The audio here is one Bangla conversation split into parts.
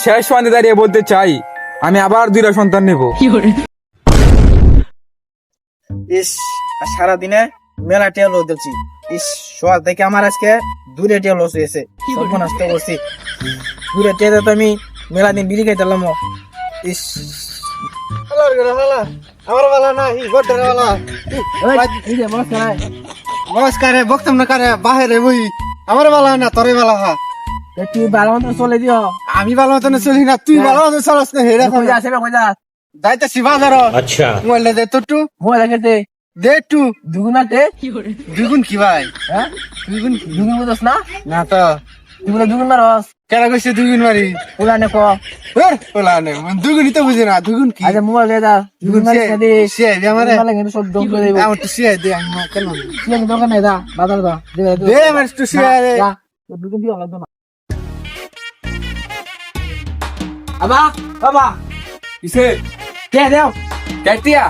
শেষ পয়েন্টে দাঁড়িয়ে বলতে চাই আমি আবার 2টা সন্তান নেব। ইস সারাদিনে মেলা টিয়া লস দিচ্ছি। ইস সকাল থেকে আমার আজকে 2টা টিয়া লস হয়েছে। সর্বনাশ তো করছি। 2টা টিয়াতে তো আমি মেলা দিন বিড়ি খাইতাম। ইস আমার বালা না নমস্কার বক্তম না কারে বাহিরে বই আমার বালা না তোরে বালা হা তুই ভালো মতন চলে দিও। আমি ভালো মতন চলি না, তুই ভালো মতন চলস না। হেরা যাইতেছি বাজার। আচ্ছা মোবাইল দে তোটু মোবাইল খেতে দে একটু দুগুনা দে। দুগুন কি ভাই? হ্যাঁ দুগুন দুগুন বুঝছ না? না তো তুই বলে দুগুন মারস কেন কইছিস? দুগুন মারি পুলানে ক পুলানে দুগুনই তো বুঝি না। দুগুন কি? আচ্ছা মোবাইল দে দা দুগুন মারি দে সে আমারে মালে কিন্তু সব দম করে দেব। আমার তো সে দে আমি কেন সে দোকান নাই দা বাজার দা দে আমার তো সে দে দুগুন দিও লাগবে না। আবা বাবা কিসে কে দাও কাটিয়া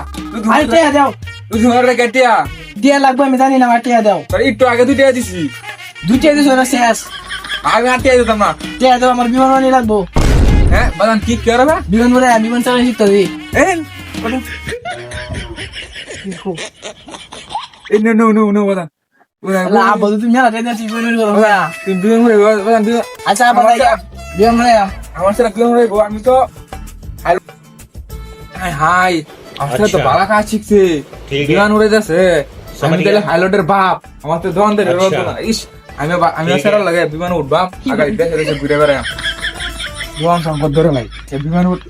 আরে কে দাও তুই ধরে কাটিয়া দিয়ে লাগবে আমি জানি না। আমার টিয়া দাও। তোর একটু আগে 2টা দিছি। 2টা দিছো না শেষ। আমি আর টিয়া দিতাম না। টিয়া দাও আমার বিমান বানিয়ে লাগবো। হ্যাঁ বাদান কি করবে? বিমান বলে বিমান চালানো শিখতে দিই। এই নো নো নো নো বাদান আব্বা তুমি মেলা টিয়া দিয়েছি বিমান করো না। তুই বিয়ে করে বাদান বিয়ে। আচ্ছা আব্বা বিমান মানে আমার সাথে বিয়ে করে আমি তো হাই হাই আমার তো বালা কাজ শিখছে। বিমান উড়ে যাচ্ছে। আমি তাহলে হাইলটের বাপ আমার তো দোকান থেকে রোজ না। ইস আমি আমি সারা লাগে বিমান উঠবাম আগাই দেশে দেশে ঘুরে বেড়াই। বিমান সংকট ধরে নাই বিমান উঠ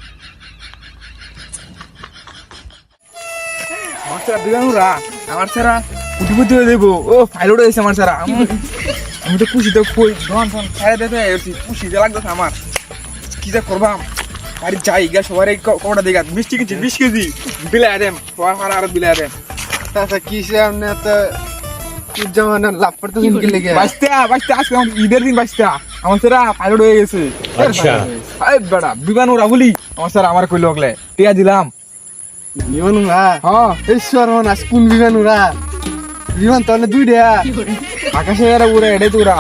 আমার সারা বিমান উড়া আমার সারা উঠি বুদ্ধি হয়ে দেবো। ও ফাইল উঠে গেছে আমার সারা। আমি তো খুশিতে কই দোকান ছেড়ে দিতে খুশি যে লাগতেছে আমার। কি যা করবাম বাড়ি যাই গা সবার কটা দেখা মিষ্টি কিনছি 20 কেজি বিলাই দেন সবার ফারা আর বিলাই দেন। আচ্ছা কিসে আপনি তো যেমন লাভ করতে দিন কি লেগে বাঁচতে আজকে আমার ঈদের দিন বাঁচতে আমার সারা পাইলট হয়ে গেছে। আচ্ছা এই বেটা বিমান উড়া বলি আমার সারা আমার কইল গলে টিয়া দিলাম। বিমান উড়া হ্যাঁ ঈশ্বর মন আজ কোন বিমান উড়া? বিমান তাহলে 2টা আকাশে এরা উড়ে এটাই তো উড়া।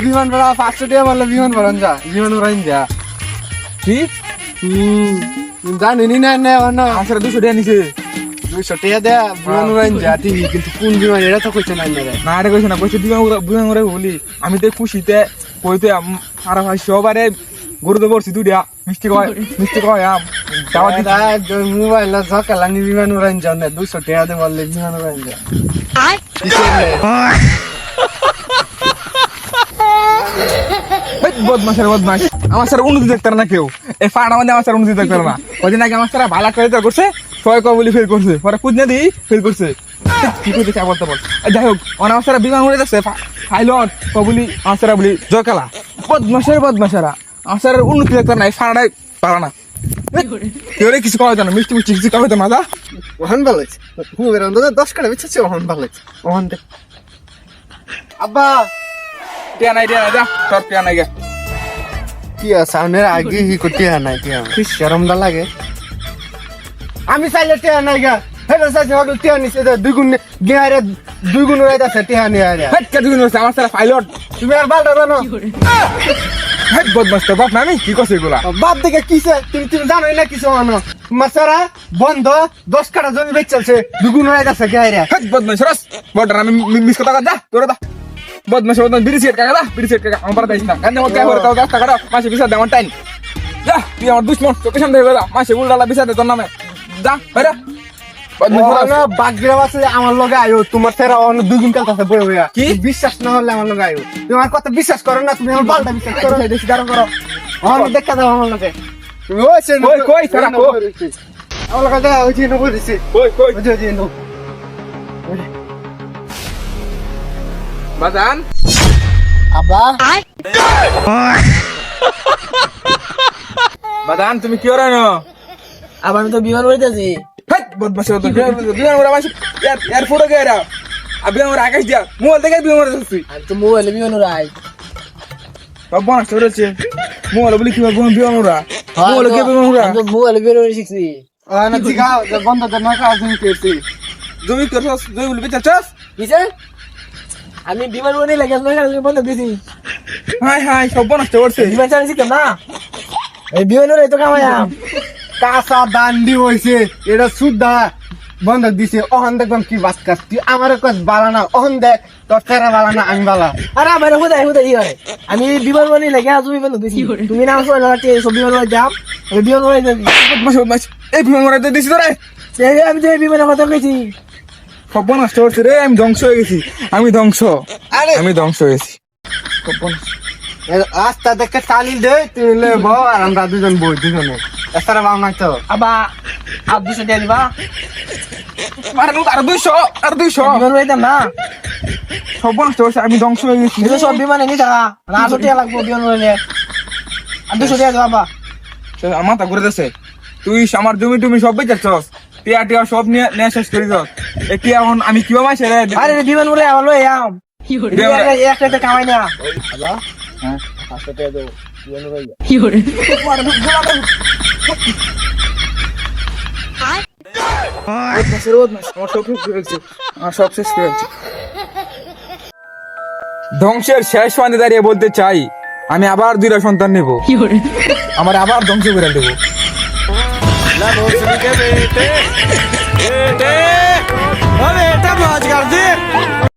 বিমান বড়া 500 টাকা বললে বিমান বড়ান যা বিমান উড়াইন যা কি জানি না না না আমার সারা 200 টাকা নিছে। 200 টাকা দেয়া বিমান উড়াইন যা ঠিক, কিন্তু কোন বিমান এটা তো কইছে না রে। না এটা কইছে না কইছে বিমান উড়ে বলি আমি তো খুশিতে কইতে সারা ভাই সবারে গরু তো বলছি 2টা মিষ্টি কয় যাওয়া দিতে মোবাইল সকালানি বিমান উড়াইন যা না 200 টাকা দে বললে বিমান উড়াইন যা বদমাসের বদমাস আমার সারা উন্নতি দেখতে না কেউ। এই ফাড়া মধ্যে আমার সারা উন্নতি দেখতে না। ওই দিন আগে আমার সারা ভালো করে করছে ছয় বলি ফেল করছে পরে কুদনে দিই ফেল করছে। কি করতে চাই বলতে বল। যাই হোক আমার সারা বিমান উড়ে যাচ্ছে ফাইলট কবলি আমার সারা বলি জয়কালা বদমাসেরা আমার সারা উন্নতি দেখতে না। এই ফাড়াটাই পারা না কেউ কিছু কওয়া যায় না। মিষ্টি কিছু খাওয়া তো মাজা ওহন ভালো আছে হুবের অন্তত 10 কাটা বেচছে ওহন ভালো আছে ওহন দে আব্বা টিয়া নাই যা তোর টিয়া নাই গে কি সামনের আগে হি করতে নাই কি কি শরম দা লাগে। আমি চাইলে টিয়া নাই গা হেলে সাইছে হলো টিয়া নিছে দুগুণ গিয়ারে দুগুণ হইতাছে টিয়া নি আরে হেট কে দুগুণ হইছে আমার সারা ফাইলট তুমি আর বালটা জানো হেট বদমাস তো বাপ না আমি কি কইছে এগুলা বাপ দেখে কিছে তুমি জানো না কিছু আনো মাসারা বন্ধ 10 কাটা জমি বেচছে দুগুণ হইতাছে গিয়ারে হেট বদমাস রস বড় আমি মিস কথা যা তোরা দা বদমাস বিড়ি সিগারেট কাকা আমার পাড়া দিস না গান্ধে মত গায়ে হরে তাও 10 টাকা মাসে বিছা দেওয়ান টাইম যা তুই আমার দুশ্মন তোকে সামনে হয়ে যা মাসে উল্টালা বিছা দে তোর নামে যা বাইরে বাগিরা আছে আমার লগে আয়ো তোমার ফেরা অনেক দুগুণ কালতাছে বই হইয়া কি বিশ্বাস না হলে আমার লগে আয়ো তোমার কথা বিশ্বাস করো না তুমি আমার বালটা বিশ্বাস করো বেশি কারণ করো আমার দেখা দাও আমার লগে তুমি ওইছে কই ফেরা কো আমার লগে দেখা হইছে ন বলিছি কই বুঝে নো বাজান আব্বা বাজান তুমি কি করো না? আবার আমি তো বিমান উড়াইতেছি। হেট বদমাস তো বিমান উড়া মাসে এয়ারপোর্টে গেরা আবি আমার আকাশ দিয়া মোবাইল দেখে বিমান উড়াইতেছি। আর তো মোবাইলে বিমান উড়াই সব বনাস করেছে মোবাইল বলি কি বিমান উড়া মোবাইল কে বিমান উড়া তো মোবাইলে বিমান উড়াই শিখছি। না ঠিক আছে বন্ধ কর না কাজ আমি করছি। জমি করছস জমি বলি বেচাছস কিছে আমি বিমান বনে লাগে বন্ধক দিছি হাই হাই সব নষ্ট করছে বিমান চালিয়েছি কেন না এই বিমানের তো কামাইয়াম কাঁচা দান্ডি হয়েছে এটা সুদ্ধা বন্ধক দিছে অহন দেখলাম কি বাস কাজ তুই আমার কাজ বালা না অহন দেখ তোর চেরা বালা না আমি বালা আরে আমার হুদাই হুদাই ই হয় আমি বিমান বনে লাগে তুমি বন্ধক দিছি তুমি না আসো না সব বিমান বনে যাম আমি বিমান বনে যাবি বদমাস এই বিমান মারাতে দিছি তোরে আমি তো এই বিমানের কথা কইছি সব নষ্ট করছে রে আমি ধ্বংস হয়ে গেছি আমি ধ্বংস আরে আমি ধ্বংস হয়ে গেছি সর্বনাশ। রাস্তা দেখে টালি দে তুই লে বউ আর আমরা দুজন বই দুজনে এছাড়া বাম নাই তো আবা আর 200 টাকা দিবা মারে নুক আর 200 বিমান বনে না সব নষ্ট করছে আমি ধ্বংস হয়ে গেছি এটা সব বিমানে নি টাকা না 800 টাকা লাগবে বিমান বনে আর 200 টাকা দাও আমার মাথা ঘুরে যাচ্ছে তুই আমার জমি টুমি সব বেচাচ্ছস টিয়া টিয়া সব নিয়ে শেষ করে দিস একটি এখন আমি কিভাবে মাসে রে আরে বিমান বলে আমার লই আম একটা কামাই না আমার সব শেষ করে ফেলছে। ধ্বংসের শেষ পানে দাঁড়িয়ে বলতে চাই আমি আবার 2টা সন্তান নেব আমার আবার ধ্বংস করে দেবো बेटे बेटे बेटे